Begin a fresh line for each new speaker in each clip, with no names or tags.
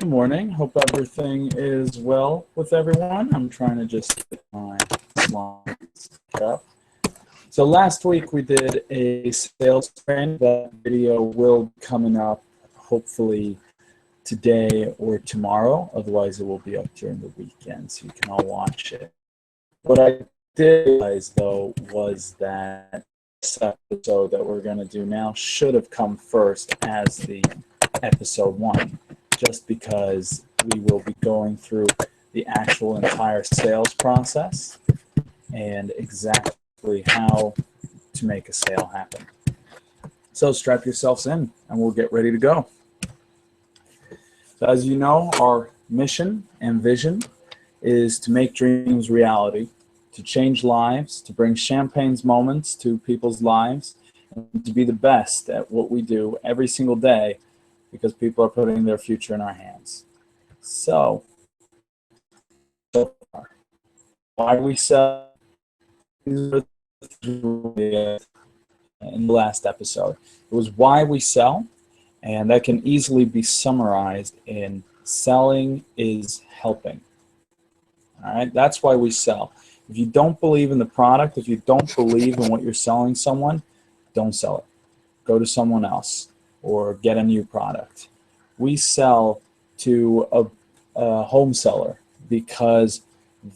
Good morning. Hope everything is well with everyone. I'm trying to just get my slides up. So last week we did a sales training. That video will be coming up hopefully today or tomorrow. Otherwise it will be up during the weekend so you can all watch it. What I did realize though was that this episode that we're going to do now should have come first as the episode 1. Just because we will be going through the actual entire sales process and exactly how to make a sale happen. So strap yourselves in and we'll get ready to go. So as you know, our mission and vision is to make dreams reality, to change lives, to bring champagne's moments to people's lives, and to be the best at what we do every single day, because people are putting their future in our hands. So far, why we sell in the last episode. It was why we sell, and that can easily be summarized in selling is helping. All right, that's why we sell. If you don't believe in the product, if you don't believe in what you're selling someone, don't sell it. Go to someone else or get a new product. We sell to a home seller because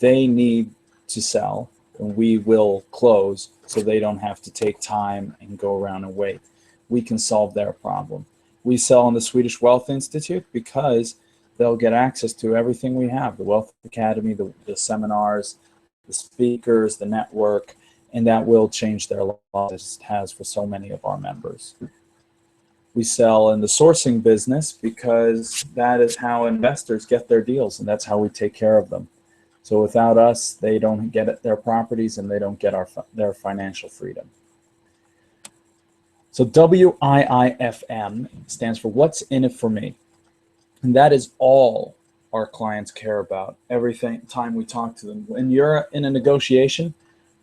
they need to sell, and we will close so they don't have to take time and go around and wait. We can solve their problem. We sell in the Swedish Wealth Institute because they'll get access to everything we have, the Wealth Academy, the seminars, the speakers, the network, and that will change their lives, as it has for so many of our members. We sell in the sourcing business because that is how investors get their deals, and that's how we take care of them. So without us, they don't get their properties and they don't get their financial freedom. So WIIFM stands for What's in it for me? And that is all our clients care about every time we talk to them. When you're in a negotiation,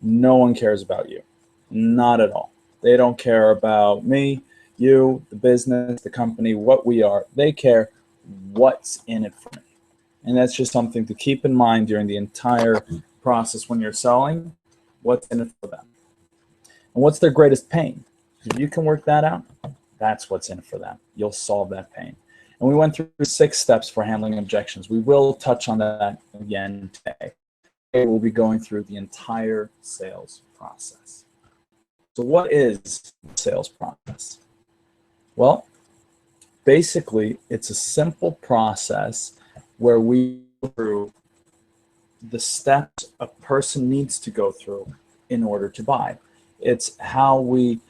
no one cares about you. Not at all. They don't care about me, you, the business, the company, what we are. They care what's in it for me. And that's just something to keep in mind during the entire process when you're selling. What's in it for them? And what's their greatest pain? If you can work that out, that's what's in it for them. You'll solve that pain. And we went through 6 steps for handling objections. We will touch on that again today. We'll be going through the entire sales process. So what is the sales process? Well, basically, it's a simple process where we go through the steps a person needs to go through in order to buy. It's how we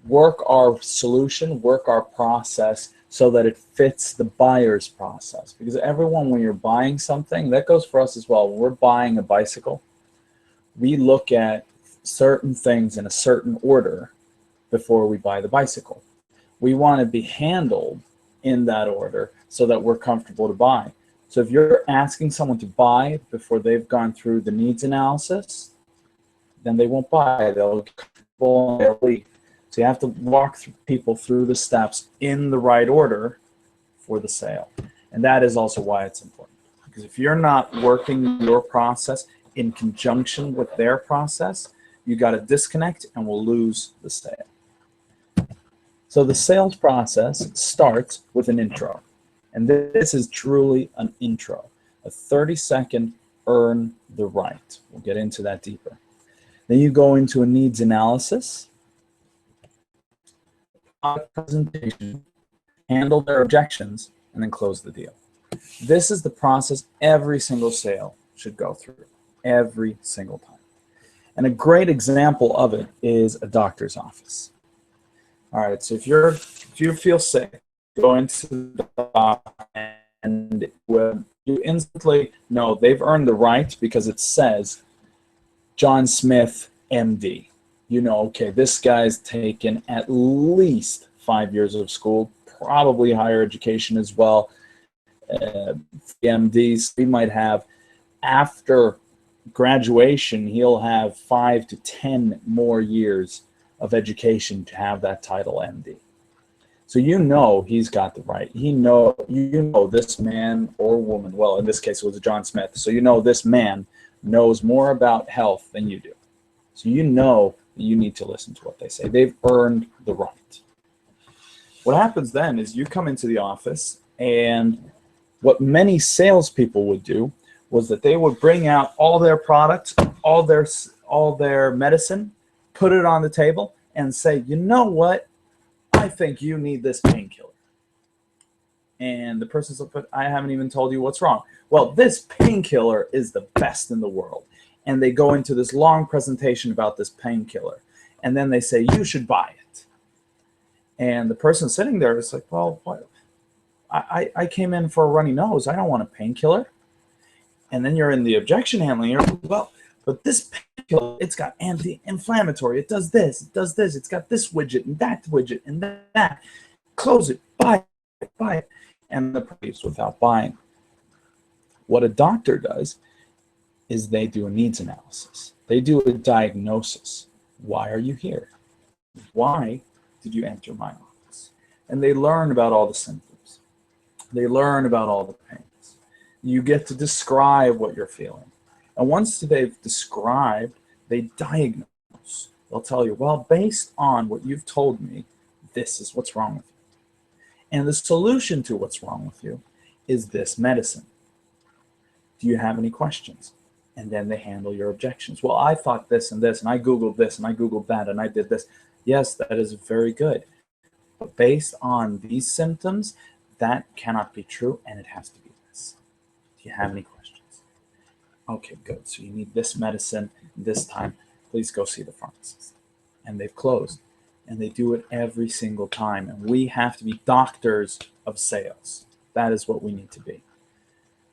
work our solution, work our process so that it fits the buyer's process. Because everyone, when you're buying something, that goes for us as well. When we're buying a bicycle, we look at certain things in a certain order before we buy the bicycle. We want to be handled in that order so that we're comfortable to buy. So if you're asking someone to buy before they've gone through the needs analysis, then they won't buy. They'll get comfortable and they'll leave. So you have to walk people through the steps in the right order for the sale. And that is also why it's important. Because if you're not working your process in conjunction with their process, you got to disconnect and we'll lose the sale. So the sales process starts with an intro. And this is truly an intro, a 30-second earn the right. We'll get into that deeper. Then you go into a needs analysis, presentation, handle their objections, and then close the deal. This is the process every single sale should go through, every single time. And a great example of it is a doctor's office. All right, so if you feel sick, go into the doctor and you instantly know they've earned the right because it says John Smith, MD. You know, okay, this guy's taken at least 5 years of school, probably higher education as well. MDs, we might have, after graduation, he'll have 5 to 10 more years of education to have that title MD. So you know he's got the right. You know this man or woman. Well, in this case, it was John Smith. So you know this man knows more about health than you do. So you know you need to listen to what they say. They've earned the right. What happens then is you come into the office, and what many salespeople would do was that they would bring out all their products, all their medicine, put it on the table, and say, you know what? I think you need this painkiller. And the person's like, but I haven't even told you what's wrong. Well, this painkiller is the best in the world. And they go into this long presentation about this painkiller. And then they say, you should buy it. And the person sitting there is like, well, what? I came in for a runny nose. I don't want a painkiller. And then you're in the objection handling. You're like, well, but this painkiller, it's got anti-inflammatory. It does this. It does this. It's got this widget and that widget and that. Close it. Buy it. Buy it. And the price without buying. What a doctor does is they do a needs analysis. They do a diagnosis. Why are you here? Why did you enter my office? And they learn about all the symptoms. They learn about all the pains. You get to describe what you're feeling. And once they've described, they diagnose. They'll tell you, well, based on what you've told me, this is what's wrong with you. And the solution to what's wrong with you is this medicine. Do you have any questions? And then they handle your objections. Well, I thought this, and I Googled this, and I Googled that, and I did this. Yes, that is very good. But based on these symptoms, that cannot be true, and it has to be this. Do you have any questions? Okay, good. So you need this medicine this time. Please go see the pharmacist. And they've closed. And they do it every single time. And we have to be doctors of sales. That is what we need to be.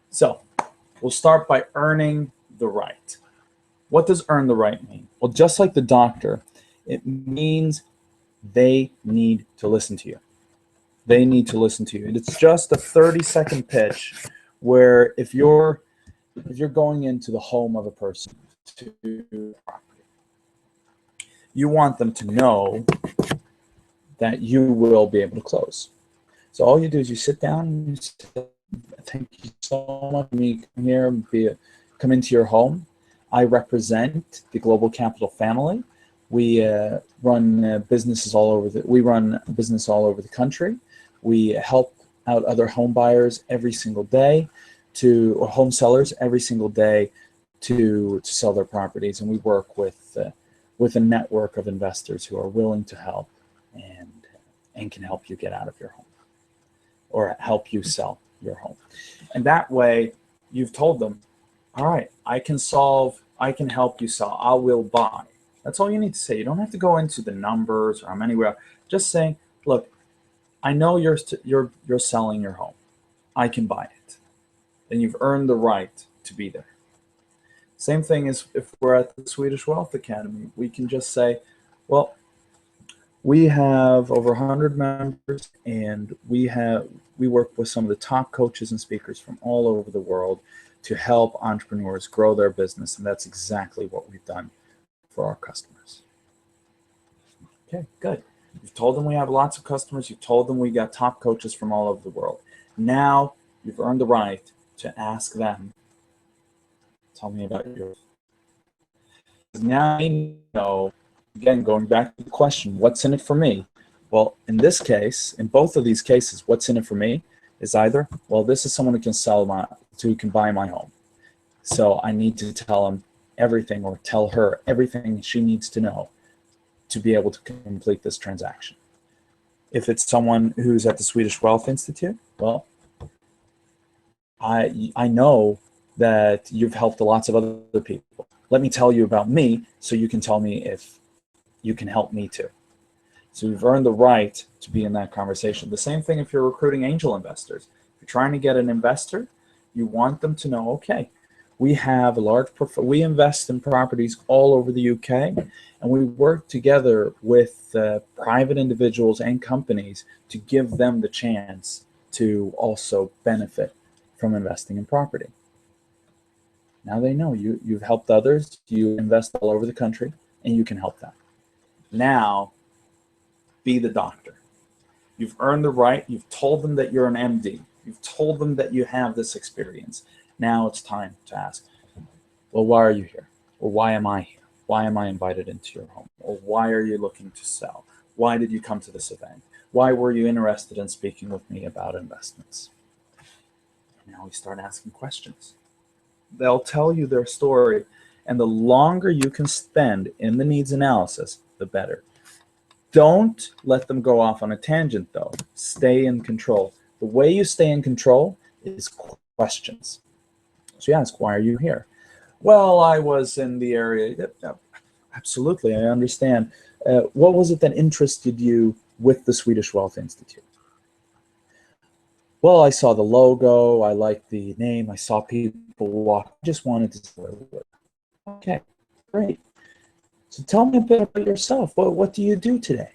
So we'll start by earning the right. What does earn the right mean? Well, just like the doctor, it means they need to listen to you. They need to listen to you. And it's just a 30-second pitch where if you're going into the home of a person to property, you want them to know that you will be able to close. So all you do is you sit down and you say, thank you so much for me come here and come into your home. I represent the Global Capital family. We run businesses all over we run a business all over the country. We help out other home buyers every single day or home sellers every single day to sell their properties, and we work with a network of investors who are willing to help and can help you get out of your home or help you sell your home. And that way you've told them, all right, I can help you sell, I will buy. That's all you need to say. You don't have to go into the numbers or I'm anywhere. Just saying, look, I know you're selling your home. I can buy it. Then you've earned the right to be there. Same thing as if we're at the Swedish Wealth Academy. We can just say, well, we have over 100 members, and we work with some of the top coaches and speakers from all over the world to help entrepreneurs grow their business, and that's exactly what we've done for our customers. Okay, good. You've told them we have lots of customers. You've told them we got top coaches from all over the world. Now you've earned the right to ask them, tell me about yours. Now you know, again, going back to the question, what's in it for me? Well, in this case, in both of these cases, what's in it for me is either, well, this is someone who can buy my home. So I need to tell him everything or tell her everything she needs to know to be able to complete this transaction. If it's someone who's at the Swedish Wealth Institute, well, I know that you've helped lots of other people. Let me tell you about me so you can tell me if you can help me too. So you've earned the right to be in that conversation. The same thing if you're recruiting angel investors. If you're trying to get an investor, you want them to know, okay, we have we invest in properties all over the UK, and we work together with private individuals and companies to give them the chance to also benefit from investing in property. Now they know you've helped others, you invest all over the country, and you can help them. Now, be the doctor. You've earned the right. You've told them that you're an MD. You've told them that you have this experience. Now it's time to ask, well, why are you here? Or why am I here? Why am I invited into your home? Or why are you looking to sell? Why did you come to this event? Why were you interested in speaking with me about investments? And now we start asking questions. They'll tell you their story, and the longer you can spend in the needs analysis, the better. Don't let them go off on a tangent, though. Stay in control. The way you stay in control is questions. So you ask, why are you here? Well, I was in the area. Absolutely, I understand. What was it that interested you with the Swedish Wealth Institute? Well, I saw the logo. I liked the name. I saw people walk. I just wanted to. Okay, great. So tell me a bit about yourself. What do you do today?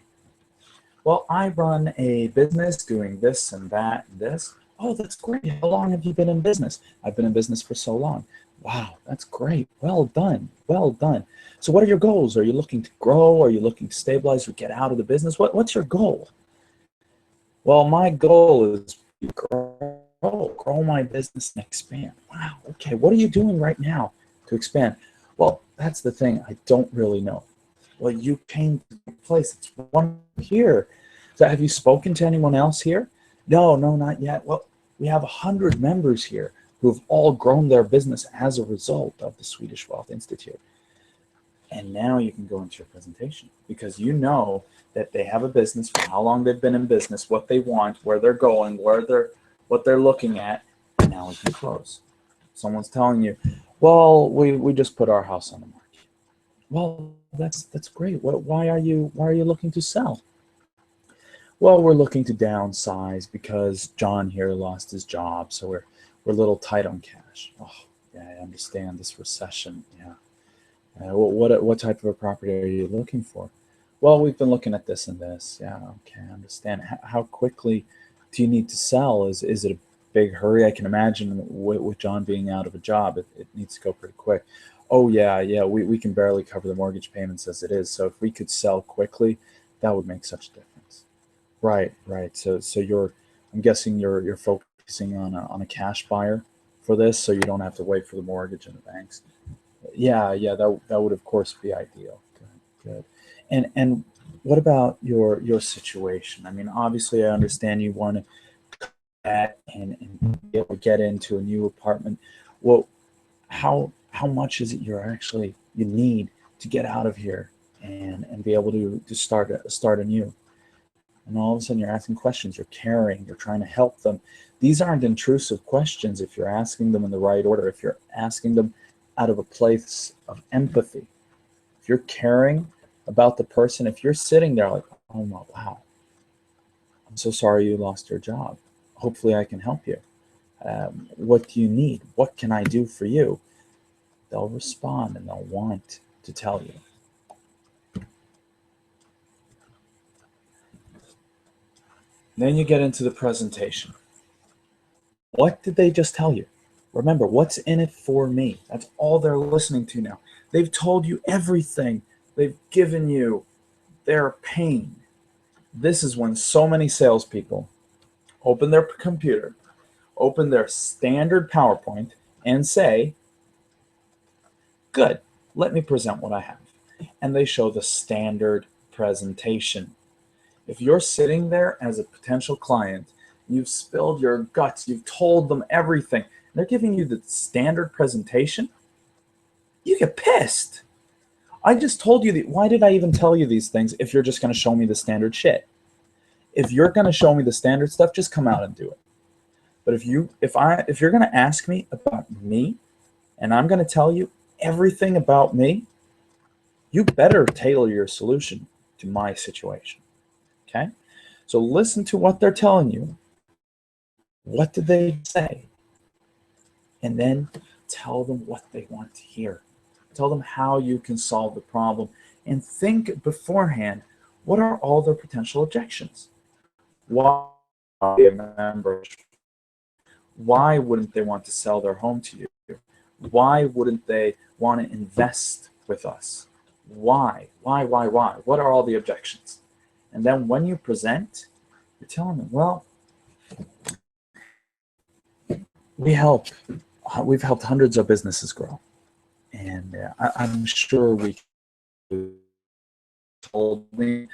Well, I run a business doing this and that and this. Oh, that's great. How long have you been in business? I've been in business for so long. Wow, that's great. Well done. Well done. So what are your goals? Are you looking to grow? Are you looking to stabilize or get out of the business? What's your goal? Well, my goal is to grow my business and expand. Wow, okay. What are you doing right now to expand? Well, that's the thing. I don't really know. Well, you came to the place. It's one here. So have you spoken to anyone else here? No, not yet. Well, we have 100 members here who have all grown their business as a result of the Swedish Wealth Institute. And now you can go into your presentation because you know that they have a business, for how long they've been in business, what they want, where they're going, what they're looking at, and now we can close. Someone's telling you, well, we just put our house on the market. Well, that's great. Why are you looking to sell? Well, we're looking to downsize because John here lost his job, so we're a little tight on cash. Oh, yeah, I understand this recession. Yeah. What type of a property are you looking for? Well, we've been looking at this and this. Yeah, okay, I understand. How quickly do you need to sell? Is it a big hurry? I can imagine with John being out of a job, it needs to go pretty quick. Oh yeah, we can barely cover the mortgage payments as it is. So if we could sell quickly, that would make such a difference. Right. So I'm guessing you're focusing on a cash buyer for this, so you don't have to wait for the mortgage and the banks. Yeah, that would of course be ideal. Good. And what about your situation? I mean, obviously, I understand you want to and be able to get into a new apartment. Well, how much is it you need to get out of here and be able to start anew? And all of a sudden, you're asking questions. You're caring. You're trying to help them. These aren't intrusive questions if you're asking them in the right order. If you're asking them out of a place of empathy. If you're caring about the person, if you're sitting there like, oh my, wow, I'm so sorry you lost your job. Hopefully I can help you. What do you need? What can I do for you? They'll respond and they'll want to tell you. Then you get into the presentation. What did they just tell you? Remember, what's in it for me? That's all they're listening to now. They've told you everything. They've given you their pain. This is when so many salespeople open their computer, open their standard PowerPoint, and say, good, let me present what I have. And they show the standard presentation. If you're sitting there as a potential client, you've spilled your guts, you've told them everything, they're giving you the standard presentation, you get pissed. I just told you, why did I even tell you these things if you're just going to show me the standard shit? If you're going to show me the standard stuff, just come out and do it. But if you're going to ask me about me and I'm going to tell you everything about me, you better tailor your solution to my situation. Okay? So listen to what they're telling you. What did they say? And then tell them what they want to hear. Tell them how you can solve the problem. And think beforehand, what are all their potential objections? Why Why wouldn't they want to sell their home to you? Why wouldn't they want to invest with us? Why? What are all the objections? And then when you present, you telling them, well, we've helped hundreds of businesses grow, and I'm sure we told me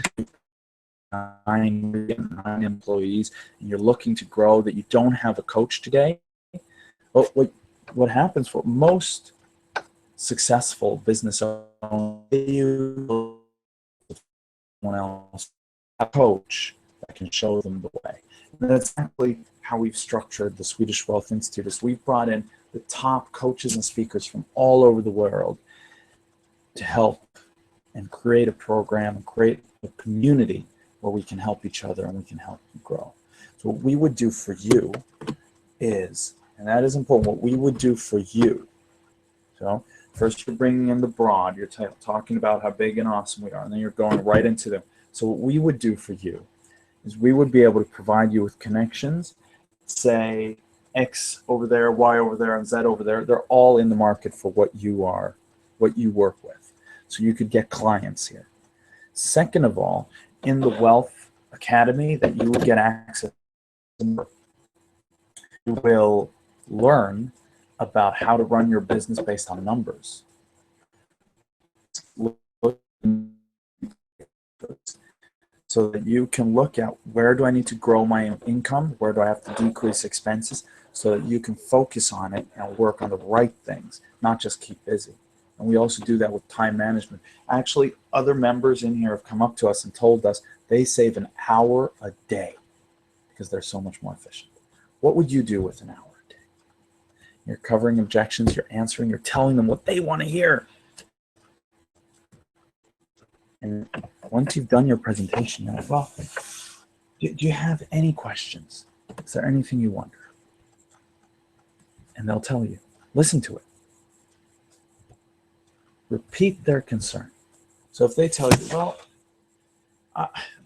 9 employees, and you're looking to grow, that you don't have a coach today. But what happens for most successful business owners, someone else, a coach that can show them the way. And that's exactly how we've structured the Swedish Wealth Institute. Is we've brought in the top coaches and speakers from all over the world to help and create a program, create a community where we can help each other and we can help you grow. So what we would do for you is, and that is important, what we would do for you. So first you're bringing in the broad, you're talking about how big and awesome we are, and then you're going right into them. So what we would do for you is we would be able to provide you with connections, say X over there, Y over there, and Z over there. They're all in the market for what you are, what you work with. So you could get clients here. Second of all, in the Wealth Academy that you will get access to, you will learn about how to run your business based on numbers. So that you can look at, where do I need to grow my income? Where do I have to decrease expenses? So that you can focus on it and work on the right things, not just keep busy. And we also do that with time management. Actually, other members in here have come up to us and told us they save an hour a day because they're so much more efficient. What would you do with an hour a day? You're covering objections, you're answering, you're telling them what they want to hear. And once you've done your presentation, you're like, well, do you have any questions? Is there anything you wonder? And they'll tell you. Listen to it. Repeat their concern. So if they tell you, well,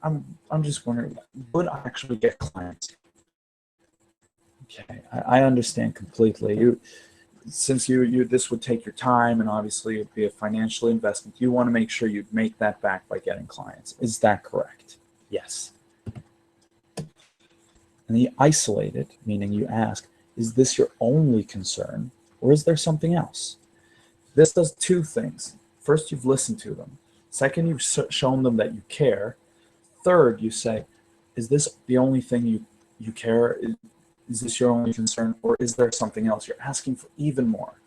I'm just wondering, would I actually get clients? Okay, I understand completely. Since this would take your time, and obviously it would be a financial investment, you want to make sure you make that back by getting clients. Is that correct? Yes. And you isolate it, meaning you ask, is this your only concern, or is there something else? This does two things. First, you've listened to them. Second, you've shown them that you care. Third, you say, is this the only thing you care? Is this your only concern, or is there something else? You're asking for even more.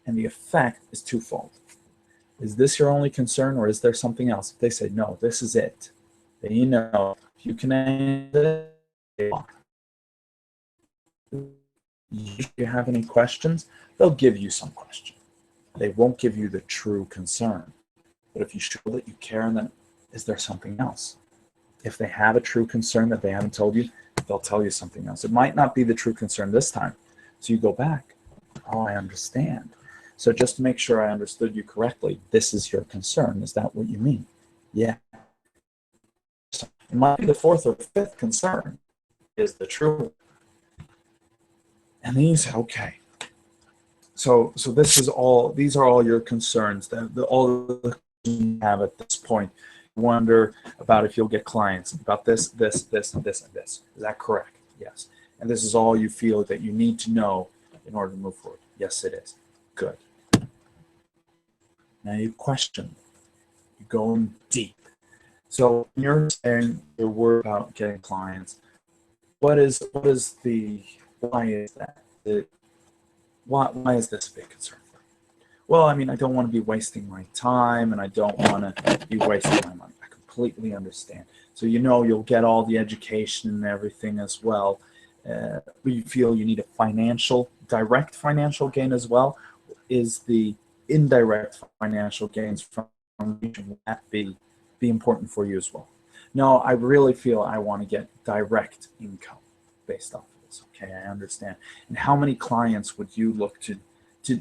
And the effect is twofold. Is this your only concern, or is there something else? If they say, no, this is it, then you know, if you can answer it, if you have any questions, they'll give you some question. They won't give you the true concern. But if you show that you care, then is there something else? If they have a true concern that they haven't told you, they'll tell you something else. It might not be the true concern this time. So you go back. Oh, I understand. So just to make sure I understood you correctly, this is your concern. Is that what you mean? Yeah. So it might be the fourth or fifth concern is the true. And then you say, okay. So this is all. These are all your concerns. All the you have at this point. You wonder about if you'll get clients. About this, and this. Is that correct? Yes. And this is all you feel that you need to know in order to move forward. Yes, it is. Good. Now you question. You go in deep. So when you're saying you're worried about getting clients, what is the why is that? Why is this a big concern for you? Well, I mean, I don't want to be wasting my time, and I don't want to be wasting my money. I completely understand. So you'll get all the education and everything as well. You feel you need a direct financial gain as well. Is the indirect financial gains from that be important for you as well? No, I really feel I want to get direct income based off of this. Okay, I understand. And how many clients would you look to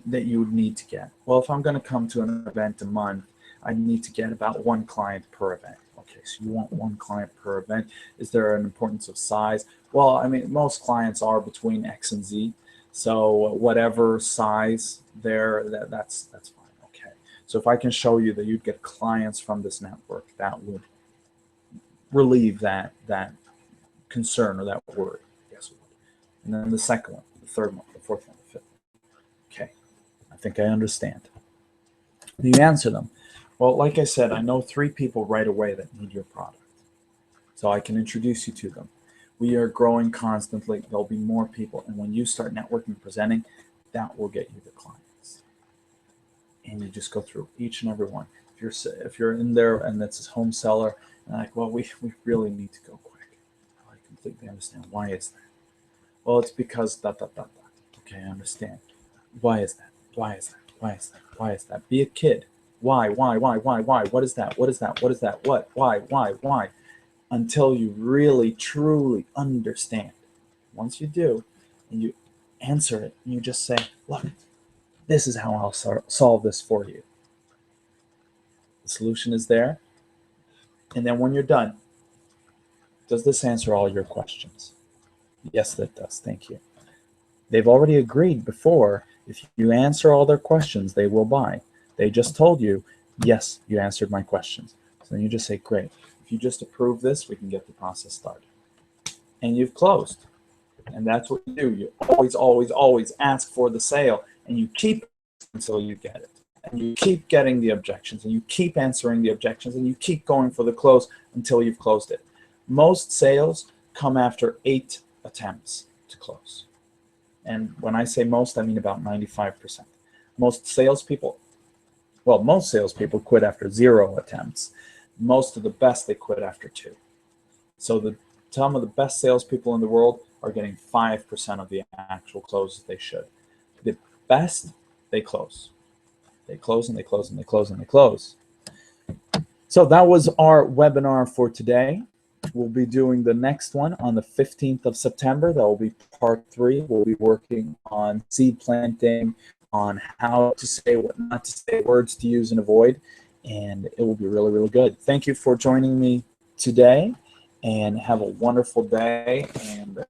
that you would need to get? Well, if I'm going to come to an event a month, I need to get about 1 client per event. Okay, so you want 1 client per event. Is there an importance of size? Well, I mean, most clients are between X and Z. So whatever size that's fine. Okay. So if I can show you that you'd get clients from this network, that would relieve that concern or that worry? Yes, we would. And then the second one, the third one, the fourth one, the fifth one. Okay, I think I understand. You answer them. Well, like I said, I know 3 people right away that need your product. So I can introduce you to them. We are growing constantly. There'll be more people. And when you start networking and presenting, that will get you the clients. And you just go through each and every one. If you're in there and it's a home seller, and like, well, we really need to go quick. I completely understand. Why is that? Well, it's because that. Okay, I understand. Why is that? Why is that? Why is that? Why is that? Be a kid. Why? What is that? What is that? What is that? What? Why? Until you really, truly understand. Once you do, and you answer it, and you just say, look, this is how I'll solve this for you. The solution is there. And then when you're done, does this answer all your questions? Yes, it does. Thank you. They've already agreed before, if you answer all their questions, they will buy. They just told you, yes, you answered my questions. So then you just say, great. If you just approve this, we can get the process started. And you've closed. And that's what you do. You always ask for the sale, and you keep until you get it. And you keep getting the objections, and you keep answering the objections, and you keep going for the close until you've closed it. Most sales come after 8 attempts to close. And when I say most, I mean about 95%. Most salespeople quit after 0 attempts. Most of the best, they quit after 2. So some of the best salespeople in the world are getting 5% of the actual closes they should. The best, they close. They close and they close and they close and they close. So that was our webinar for today. We'll be doing the next one on the 15th of September. That will be part 3. We'll be working on seed planting, on how to say, what not to say, words to use and avoid, and it will be really, really good. Thank you for joining me today, and have a wonderful day. And